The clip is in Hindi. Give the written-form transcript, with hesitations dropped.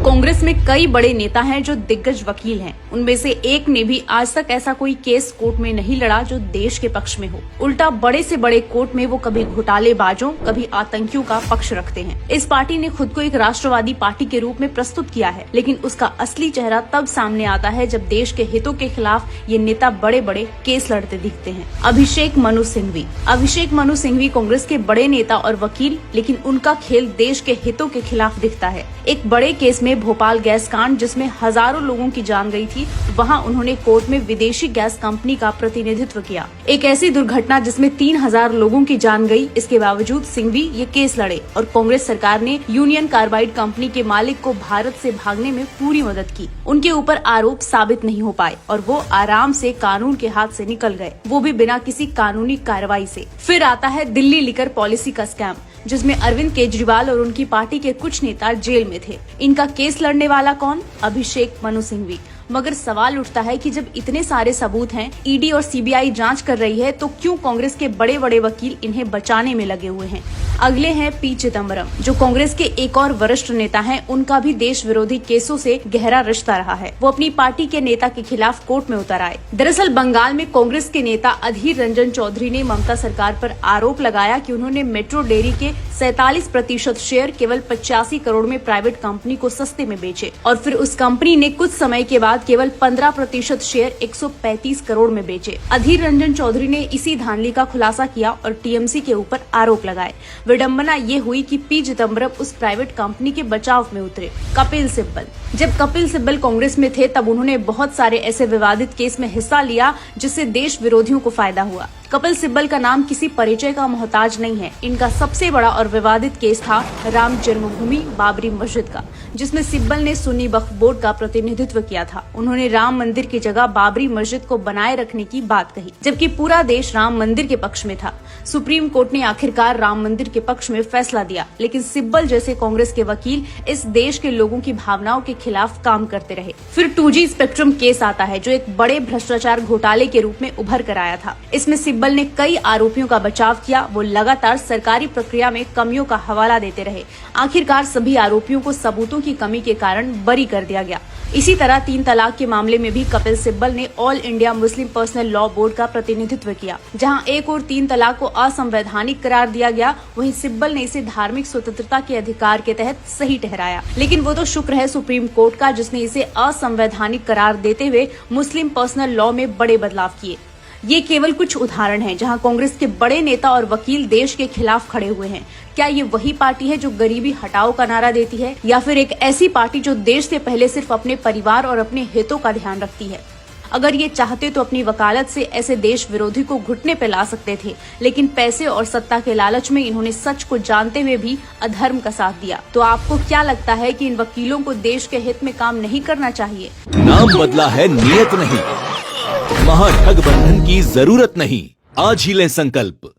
कांग्रेस में कई बड़े नेता हैं जो दिग्गज वकील हैं। उनमें से एक ने भी आज तक ऐसा कोई केस कोर्ट में नहीं लड़ा जो देश के पक्ष में हो। उल्टा बड़े से बड़े कोर्ट में वो कभी घोटालेबाजों, कभी आतंकियों का पक्ष रखते हैं। इस पार्टी ने खुद को एक राष्ट्रवादी पार्टी के रूप में प्रस्तुत किया है, लेकिन उसका असली चेहरा तब सामने आता है जब देश के हितों के खिलाफ ये नेता बड़े बड़े केस लड़ते दिखते हैं। अभिषेक मनु सिंघवी कांग्रेस के बड़े नेता और वकील, लेकिन उनका खेल देश के हितों के खिलाफ दिखता है। एक बड़े केस में भोपाल गैस कांड, जिसमें हजारों लोगों की जान गई थी, वहां उन्होंने कोर्ट में विदेशी गैस कंपनी का प्रतिनिधित्व किया। एक ऐसी दुर्घटना जिसमें 3000 लोगों की जान गई, इसके बावजूद सिंघवी ये केस लड़े और कांग्रेस सरकार ने यूनियन कार्बाइड कंपनी के मालिक को भारत से भागने में पूरी मदद की। उनके ऊपर आरोप साबित नहीं हो पाए और वो आराम से कानून के हाथ से निकल गए, वो भी बिना किसी कानूनी कार्रवाई से। फिर आता है दिल्ली लिकर पॉलिसी का स्कैम, जिसमें अरविंद केजरीवाल और उनकी पार्टी के कुछ नेता जेल में थे। इनका केस लड़ने वाला कौन? अभिषेक मनु सिंघवी। मगर सवाल उठता है कि जब इतने सारे सबूत हैं, ईडी और सीबीआई जांच कर रही है, तो क्यों कांग्रेस के बड़े बड़े वकील इन्हें बचाने में लगे हुए हैं? अगले हैं पी चिदम्बरम, जो कांग्रेस के एक और वरिष्ठ नेता हैं। उनका भी देश विरोधी केसों से गहरा रिश्ता रहा है। वो अपनी पार्टी के नेता के खिलाफ कोर्ट में उतर आए। दरअसल बंगाल में कांग्रेस के नेता अधीर रंजन चौधरी ने ममता सरकार पर आरोप लगाया कि उन्होंने मेट्रो डेयरी के 47% शेयर केवल 85 करोड़ में प्राइवेट कंपनी को सस्ते में बेचे और फिर उस कंपनी ने कुछ समय के बाद केवल 15% शेयर 135 करोड़ में बेचे। अधीर रंजन चौधरी ने इसी धांधली का खुलासा किया और टीएमसी के ऊपर आरोप लगाए। विडंबना ये हुई कि पी चिदम्बरम उस प्राइवेट कंपनी के बचाव में उतरे। कपिल सिब्बल, जब कपिल सिब्बल कांग्रेस में थे, तब उन्होंने बहुत सारे ऐसे विवादित केस में हिस्सा लिया जिससे देश विरोधियों को फायदा हुआ। कपिल सिब्बल का नाम किसी परिचय का मोहताज नहीं है। इनका सबसे बड़ा और विवादित केस था राम जन्मभूमि बाबरी मस्जिद का, जिसमें सिब्बल ने सुन्नी वक्फ बोर्ड का प्रतिनिधित्व किया था। उन्होंने राम मंदिर की जगह बाबरी मस्जिद को बनाए रखने की बात कही, जबकि पूरा देश राम मंदिर के पक्ष में था। सुप्रीम कोर्ट ने आखिरकार राम मंदिर के पक्ष में फैसला दिया, लेकिन सिब्बल जैसे कांग्रेस के वकील इस देश के लोगों की भावनाओं के खिलाफ काम करते रहे। फिर 2G स्पेक्ट्रम केस आता है, जो एक बड़े भ्रष्टाचार घोटाले के रूप में उभर कर आया था। इसमें सिब्बल ने कई आरोपियों का बचाव किया। वो लगातार सरकारी प्रक्रिया में कमियों का हवाला देते रहे। आखिरकार सभी आरोपियों को सबूतों की कमी के कारण बरी कर दिया गया। इसी तरह 3 तलाक के मामले में भी कपिल सिब्बल ने all India Muslim personal law board का प्रतिनिधित्व किया। जहां एक और 3 तलाक को असंवैधानिक करार दिया गया, वहीं सिब्बल ने इसे धार्मिक स्वतंत्रता के अधिकार के तहत सही ठहराया। लेकिन वो तो शुक्र है सुप्रीम कोर्ट का, जिसने इसे असंवैधानिक करार देते हुए मुस्लिम पर्सनल लॉ में बड़े बदलाव किए। ये केवल कुछ उदाहरण हैं जहां कांग्रेस के बड़े नेता और वकील देश के खिलाफ खड़े हुए हैं। क्या ये वही पार्टी है जो गरीबी हटाओ का नारा देती है, या फिर एक ऐसी पार्टी जो देश से पहले सिर्फ अपने परिवार और अपने हितों का ध्यान रखती है? अगर ये चाहते तो अपनी वकालत से ऐसे देश विरोधी को घुटने पे ला सकते थे, लेकिन पैसे और सत्ता के लालच में इन्होंने सच को जानते हुए भी अधर्म का साथ दिया। तो आपको क्या लगता है कि इन वकीलों को देश के हित में काम नहीं करना चाहिए? नाम बदला है, नियत नहीं। महाठग बंधन की जरूरत नहीं। आज ही लें संकल्प।